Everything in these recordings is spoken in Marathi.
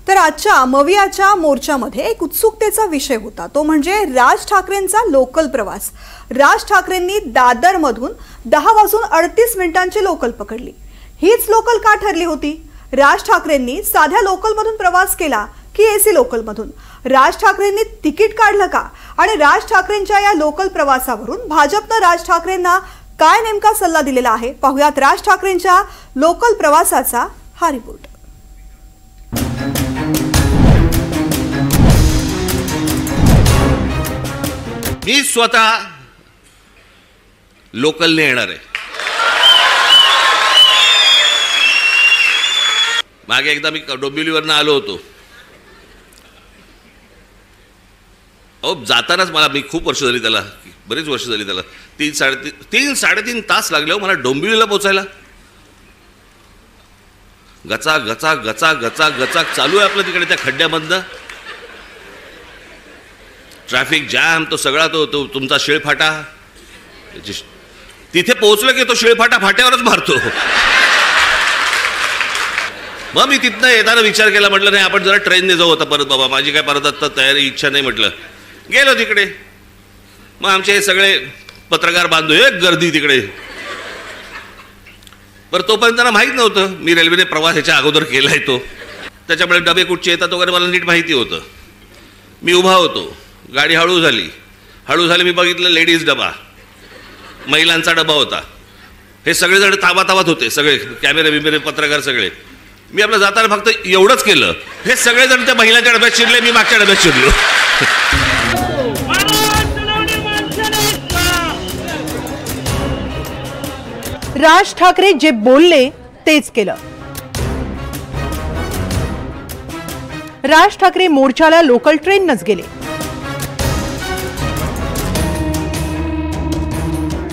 तर आजच्या मवियाच्या मोर्चामध्ये एक उत्सुकतेचा विषय होता, तो म्हणजे राज ठाकरेंचा लोकल प्रवास। राज ठाकरेंनी दादरमधून 10:38 लोकल पकडली। हीच लोकल का ठरली होती? राज ठाकरेंनी साध्या लोकलमधून प्रवास केला की एसी लोकलमधून? राज ठाकरेंनी तिकीट काढलं का? आणि राज ठाकरेंच्या या लोकल प्रवासावरून भाजपने राज ठाकरेंना काय नेमका सल्ला दिलेला आहे? पाहुयात राज ठाकरेंच्या लोकल प्रवासाचा हा रिपोर्ट। मी स्वतः लोकलने येणार आहे। मागे एकदा मी डोंबिवलीवरनं आलो होतो। जातानाच मला, मी खूप वर्ष झाली त्याला, बरेच वर्ष झाली त्याला, 3-3.5 तास लागले हो मला डोंबिवलीला पोहोचायला। गचा गचा गचा गचा गचा चालू आहे आपलं तिकडे त्या खड्ड्यामधनं। ट्रॅफिक जॅम, तो सगळा तो तुमचा शिळफाटा, तिथे पोहोचलं की तो शिळफाटा फाट्यावरच मारतो। मग मी तिथनं येताना विचार केला, म्हटलं नाही आपण जरा ट्रेनने जाऊ आता परत, बाबा माझी काय परत आता तयारी इच्छा नाही। म्हटलं गेलो तिकडे, मग आमचे हे सगळे पत्रकार बांधू, एक गर्दी तिकडे। बरं तोपर्यंत त्यांना माहीत नव्हतं मी रेल्वेने प्रवास ह्याच्या अगोदर केलाय तो, त्याच्यामुळे डबे कुठचे येतात वगैरे मला नीट माहिती होतं। मी उभा होतो, गाडी हळू झाली, मी बघितलं लेडीज डबा, महिलांचा डबा होता। हे सगळेजण ताबाताबात होते, सगळे कॅमेरे बिमेरे पत्रकार सगळे। मी आपलं जाताना फक्त एवढंच केलं, हे सगळेजण त्या महिलांच्या डब्यात शिरले, मी मागच्या डब्यात शिरलो। राज ठाकरे जे बोलले तेच केलं। राज ठाकरे मोर्चाला लोकल ट्रेननच गेले।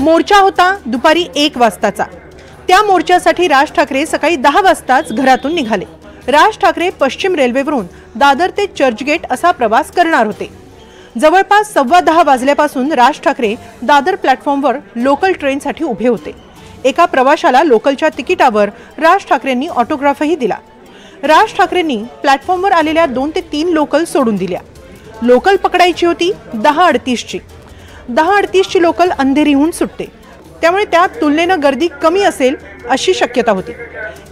मोर्चा होता दुपारी 1 वाजताचा। त्या मोर्चासाठी राज ठाकरे सकाळी 10 वाजताच घरातून निघाले। राज ठाकरे पश्चिम रेल्वेवरून दादर ते चर्चगेट असा प्रवास करणार होते। जवळपास 10:15 वाजल्यापासून राज ठाकरे दादर प्लॅटफॉर्मवर लोकल ट्रेनसाठी उभे होते। एका प्रवाशाला लोकलच्या तिकिटावर राज ठाकरेंनी ऑटोग्राफही दिला। राज ठाकरेंनी प्लॅटफॉर्मवर आलेल्या 2 ते 3 लोकल सोडून दिल्या। लोकल पकडायची होती 10:38ची। 10:38ची लोकल अंधेरीहून सुटते, त्यामुळे त्यात तुलनेनं गर्दी कमी असेल अशी शक्यता होती।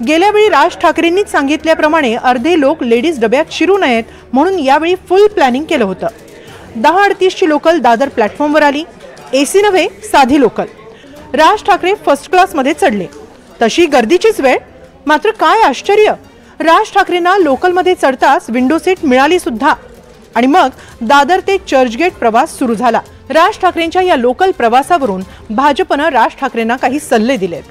गेल्या वेळी राज ठाकरेंनीच सांगितल्याप्रमाणे अर्धे लोक लेडीज डब्यात शिरू नयेत म्हणून यावेळी फुल प्लॅनिंग केलं होतं। 10:38ची लोकल दादर प्लॅटफॉर्मवर आली, एसी नव्हे साधी लोकल। राज ठाकरे फर्स्ट क्लासमध्ये चढले, तशी गर्दीचीच वेळ। मात्र काय आश्चर्य, राज ठाकरेंना लोकलमध्ये चढताच विंडो सीट मिळाली सुद्धा। आणि मग दादर ते चर्चगेट प्रवास सुरू झाला। राज ठाकरेंच्या या लोकल प्रवासावरून भाजपनं राज ठाकरेंना काही सल्ले दिलेत।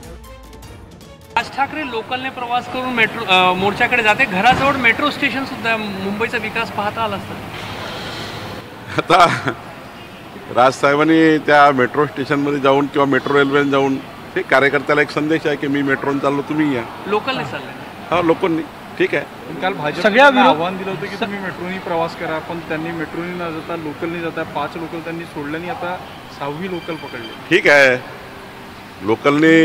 राज ठाकरे लोकलने प्रवास करून मेट्रो मोर्चाकडे जाते, घराजवळ मेट्रो स्टेशन सुद्धा, मुंबईचा विकास पाहता आला असता। आता राज साहेबांनी त्या मेट्रो स्टेशनमध्ये जाऊन किंवा मेट्रो रेल्वेने जाऊन ते कार्यकर्त्याला एक संदेश आहे की मी मेट्रोने चाललो, तुम्ही या। लोकलने चालले, हा लोकलने, ठीक आहे। काल भाजपने आव्हान दिलं होतं की तुम्ही मेट्रोनी प्रवास करा, पण त्यांनी मेट्रोनी न जाता लोकलने जाता 5 लोकल त्यांनी सोडल्याने आता 6वी लोकल पकडली। ठीक आहे, लोकलने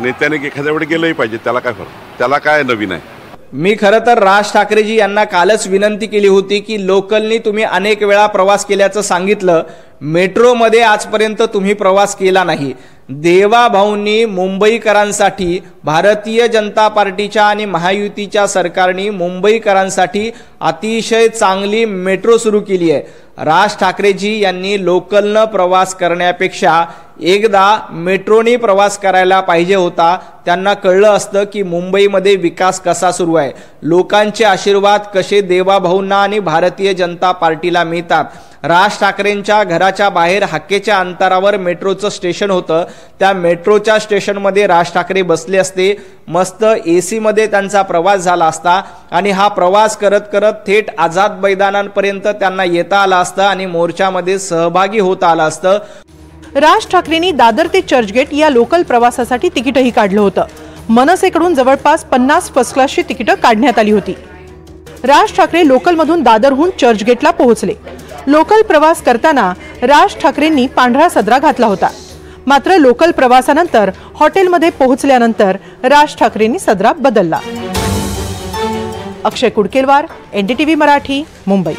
नेत्याने एखाद्या वेळी गेलंही पाहिजे, त्याला काय फरक, त्याला काय नवीन आहे? मी खरं तर राज ठाकरेजी यांना कालच विनंती केली होती की लोकलनी तुम्ही अनेक वेळा प्रवास केल्याचं सांगितलं, मेट्रोमध्ये आजपर्यंत तुम्ही प्रवास केला नाही। देवाभाऊंनी मुंबईकरांसाठी, भारतीय जनता पार्टीच्या आणि महायुतीच्या सरकारने मुंबईकरांसाठी अतिशय चांगली मेट्रो सुरू केली आहे। राज ठाकरेजी यांनी लोकलनं प्रवास करण्यापेक्षा एकदा मेट्रोने प्रवास करायला पाहिजे होता। त्यांना कळलं असतं की मुंबईमध्ये विकास कसा सुरू आहे, लोकांचे आशीर्वाद कसे देवाभाऊंना आणि भारतीय जनता पार्टीला मिळतात। राज ठाकरेंच्या घराच्या बाहेर हाकेच्या अंतरावर मेट्रोचं स्टेशन होतं, त्या मेट्रोच्या स्टेशनमध्ये राज ठाकरे बसले असते, मस्त एसी मध्ये त्यांचा प्रवास झाला असता आणि हा प्रवास करत करत थेट आझाद मैदानापर्यंत त्यांना येता आला असतं आणि मोर्चामध्ये सहभागी होता आलं असतं। राज ठाकरेंनी दादर ते चर्चगेट या लोकल प्रवासासाठी तिकीटही काढलं होतं। मनसेकडून जवळपास 50 फर्स्ट क्लासची तिकीटं काढण्यात आली होती। राज ठाकरे लोकलमधून दादरहून चर्चगेटला पोहोचले। लोकल प्रवास करताना राज ठाकरेंनी पांढरा सदरा घातला होता। मात्र लोकल प्रवासानंतर हॉटेलमध्ये पोहोचल्यानंतर राज ठाकरेंनी सदरा बदलला। अक्षय कुडकेलवार, NDTV मराठी, मुंबई.